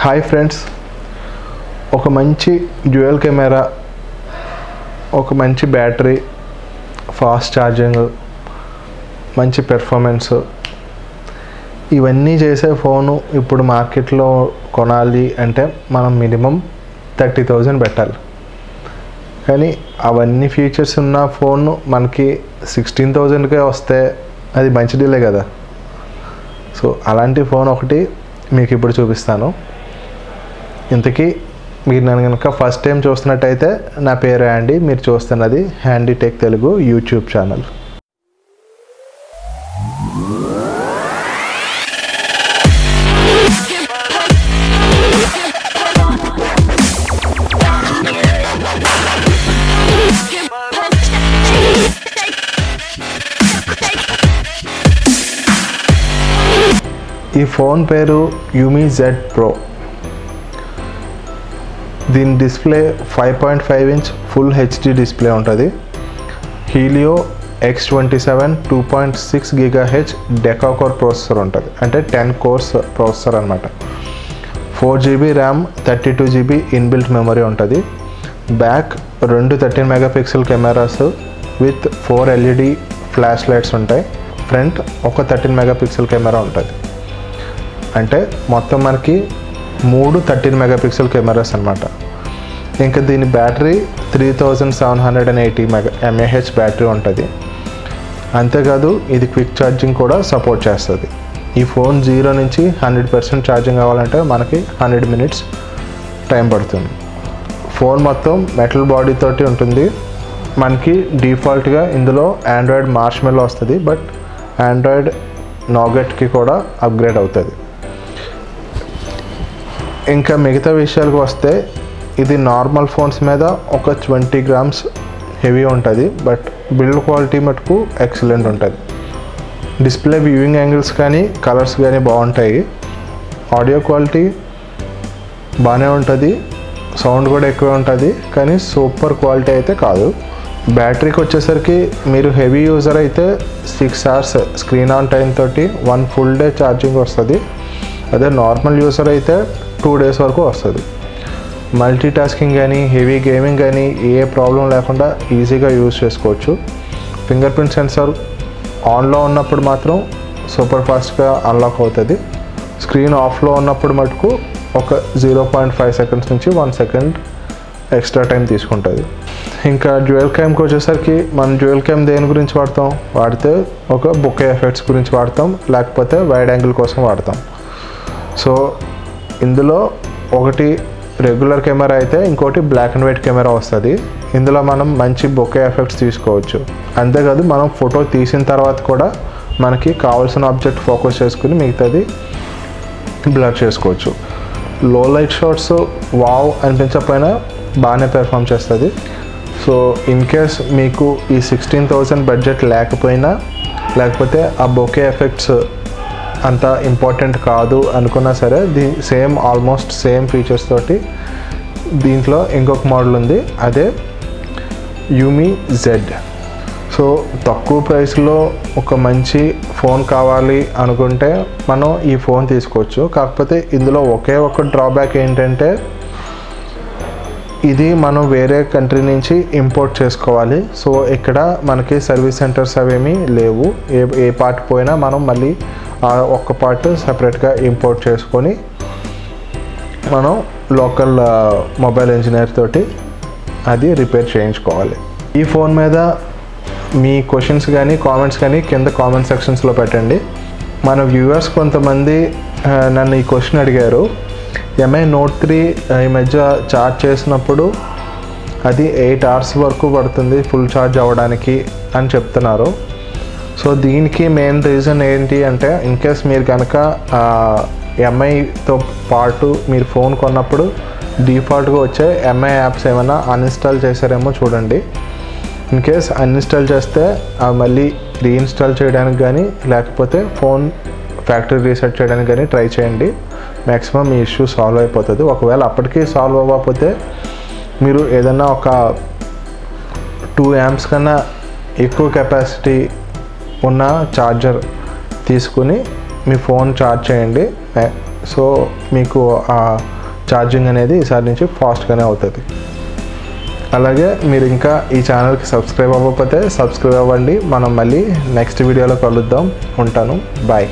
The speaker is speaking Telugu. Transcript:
హాయ్ ఫ్రెండ్స్, ఒక మంచి డ్యూయల్ కెమెరా, ఒక మంచి బ్యాటరీ, ఫాస్ట్ ఛార్జింగ్, మంచి పెర్ఫార్మెన్స్ ఇవన్నీ చేసే ఫోను ఇప్పుడు మార్కెట్లో కొనాలి అంటే మనం మినిమం 30,000 పెట్టాలి. కానీ అవన్నీ ఫీచర్స్ ఉన్న ఫోన్ మనకి 16,000కే వస్తే అది మంచి డీలే కదా. సో అలాంటి ఫోన్ ఒకటి మీకు ఇప్పుడు చూపిస్తాను. ఇంతకీ మీరు నన్ను కనుక ఫస్ట్ టైం చూస్తున్నట్టయితే నా పేరు హ్యాండీ, మీరు చూస్తున్నది Handy Tech Telugu YouTube channel. ఈ ఫోన్ పేరు యూమీ Z Pro. దీని display 5.5 inch full HD display ఉంటుంది. Helio X27 2.6 GHz deca core processor ఉంటుంది, అంటే 10 కోర్స్ ప్రాసెసర్ అనమాట. 4 GB RAM, 32 GB inbuilt memory ఉంటుంది. Back 2 13 megapixel cameras with 4 LED flash lights ఉంటాయి. ఫ్రంట్ ఒక 13 మెగాపిక్సెల్ కెమెరా ఉంటుంది. అంటే మొత్తం మనకి 3 13 మెగాపిక్సెల్ కెమెరాస్ అనమాట. ఇంకా దీని బ్యాటరీ 3780 mAh బ్యాటరీ ఉంటుంది. అంతేకాదు ఇది క్విక్ ఛార్జింగ్ కూడా సపోర్ట్ చేస్తుంది. ఈ ఫోన్ 0 నుంచి 100% ఛార్జింగ్ అవ్వాలంటే మనకి 100 మినిట్స్ టైం పడుతుంది. ఫోన్ మొత్తం మెటల్ బాడీ తోటి ఉంటుంది. మనకి డిఫాల్ట్గా ఇందులో ఆండ్రాయిడ్ మార్ష్మెల్లో వస్తుంది, బట్ ఆండ్రాయిడ్ నాగెట్కి కూడా అప్గ్రేడ్ అవుతుంది. ఇంకా మిగతా విషయాలకు వస్తే ఇది నార్మల్ ఫోన్స్ మీద ఒక 20 grams హెవీ ఉంటుంది, బట్ బిల్డ్ క్వాలిటీ మటుకు ఎక్సలెంట్ ఉంటుంది. డిస్ప్లే వ్యూయింగ్ యాంగిల్స్ కానీ కలర్స్ కానీ బాగుంటాయి. ఆడియో క్వాలిటీ బాగానే ఉంటుంది, సౌండ్ కూడా ఎక్కువ ఉంటుంది, కానీ సూపర్ క్వాలిటీ అయితే కాదు. బ్యాటరీకి వచ్చేసరికి మీరు హెవీ యూజర్ అయితే 6 hours స్క్రీన్ ఆన్ టైం తోటి 1 full day ఛార్జింగ్ వస్తుంది. అదే నార్మల్ యూజర్ అయితే 2 days వరకు వస్తుంది. మల్టీ టాస్కింగ్ కానీ హెవీ గేమింగ్ కానీ ఏ ప్రాబ్లం లేకుండా ఈజీగా యూజ్ చేసుకోవచ్చు. ఫింగర్ ప్రింట్ సెన్సార్ ఆన్లో ఉన్నప్పుడు మాత్రం సూపర్ ఫాస్ట్గా అన్లాక్ అవుతుంది. స్క్రీన్ ఆఫ్లో ఉన్నప్పుడు మటుకు ఒక 0.5 seconds నుంచి 1 second ఎక్స్ట్రా టైం తీసుకుంటుంది. ఇంకా డ్యూయల్ క్యామ్కి వచ్చేసరికి మనం డ్యూయల్ క్యామ్ దేని గురించి వాడితే ఒక బొకే ఎఫెక్ట్స్ గురించి వాడతాం, లేకపోతే వైడ్ యాంగిల్ కోసం వాడతాం. సో ఇందులో ఒకటి రెగ్యులర్ కెమెరా అయితే ఇంకోటి బ్లాక్ అండ్ వైట్ కెమెరా వస్తుంది. ఇందులో మనం మంచి బొకే ఎఫెక్ట్స్ తీసుకోవచ్చు. అంతేకాదు మనం ఫోటో తీసిన తర్వాత కూడా మనకి కావాల్సిన ఆబ్జెక్ట్ ఫోకస్ చేసుకుని మిగతాది బ్లర్ చేసుకోవచ్చు. లో లైట్ షాట్స్ వావ్ అనిపించకపోయినా బాగానే పెర్ఫామ్ చేస్తుంది. సో ఇన్ కేస్ మీకు ఈ 16,000 బడ్జెట్ లేకపోయినా, లేకపోతే ఆ బొకే ఎఫెక్ట్స్ అంత ఇంపార్టెంట్ కాదు అనుకున్నా సరే, ఆల్మోస్ట్ సేమ్ ఫీచర్స్ తోటి దీంట్లో ఇంకొక మోడల్ ఉంది, అదే యూమీ Z. సో తక్కువ ప్రైస్లో ఒక మంచి ఫోన్ కావాలి అనుకుంటే మనం ఈ ఫోన్ తీసుకోవచ్చు. కాకపోతే ఇందులో ఒకే ఒక డ్రాబ్యాక్ ఏంటంటే ఇది మనం వేరే కంట్రీ నుంచి ఇంపోర్ట్ చేసుకోవాలి. సో ఇక్కడ మనకి సర్వీస్ సెంటర్స్ అవేమీ లేవు. ఏ పార్ట్ పోయినా మనం మళ్ళీ ఒక్క పార్ట్ సపరేట్గా ఇంపోర్ట్ చేసుకొని మనం లోకల్ మొబైల్ ఇంజనీర్ తోటి అది రిపేర్ చేయించుకోవాలి. ఈ ఫోన్ మీద మీ క్వశ్చన్స్ కానీ కామెంట్స్ కానీ కింద కామెంట్ సెక్షన్స్లో పెట్టండి. మన వ్యూవర్స్ కొంతమంది నన్ను ఈ క్వశ్చన్ అడిగారు, MI Note 3 ఈ మధ్య ఛార్జ్ చేసినప్పుడు అది 8 hours వరకు పడుతుంది ఫుల్ ఛార్జ్ అవ్వడానికి అని చెప్తున్నారు. సో దీనికి మెయిన్ రీజన్ ఏంటి అంటే, ఇన్ కేస్ మీరు కనుక MIతో పాటు మీరు ఫోన్ కొన్నప్పుడు డిఫాల్ట్గా వచ్చే MI యాప్స్ ఏమైనా అన్ఇన్స్టాల్ చేశారేమో చూడండి. ఇన్ కేస్ అన్ఇన్స్టాల్ చేస్తే మళ్ళీ రీఇన్స్టాల్ చేయడానికి కానీ, లేకపోతే ఫోన్ ఫ్యాక్టరీ రీసెట్ చేయడానికి కానీ ట్రై చేయండి. మ్యాక్సిమం మీ ఇష్యూ సాల్వ్ అయిపోతుంది. ఒకవేళ అప్పటికీ సాల్వ్ అవ్వకపోతే మీరు ఏదన్నా ఒక 2 amps కన్నా ఎక్కువ కెపాసిటీ ఉన్న ఛార్జర్ తీసుకుని మీ ఫోన్ ఛార్జ్ చేయండి. సో మీకు ఛార్జింగ్ అనేది ఈసారి నుంచి ఫాస్ట్గానే అవుతుంది. అలాగే మీరు ఇంకా ఈ ఛానల్కి సబ్స్క్రైబ్ అవ్వకపోతే సబ్స్క్రైబ్ అవ్వండి. మనం మళ్ళీ నెక్స్ట్ వీడియోలో కలుద్దాం. ఉంటాను. బాయ్.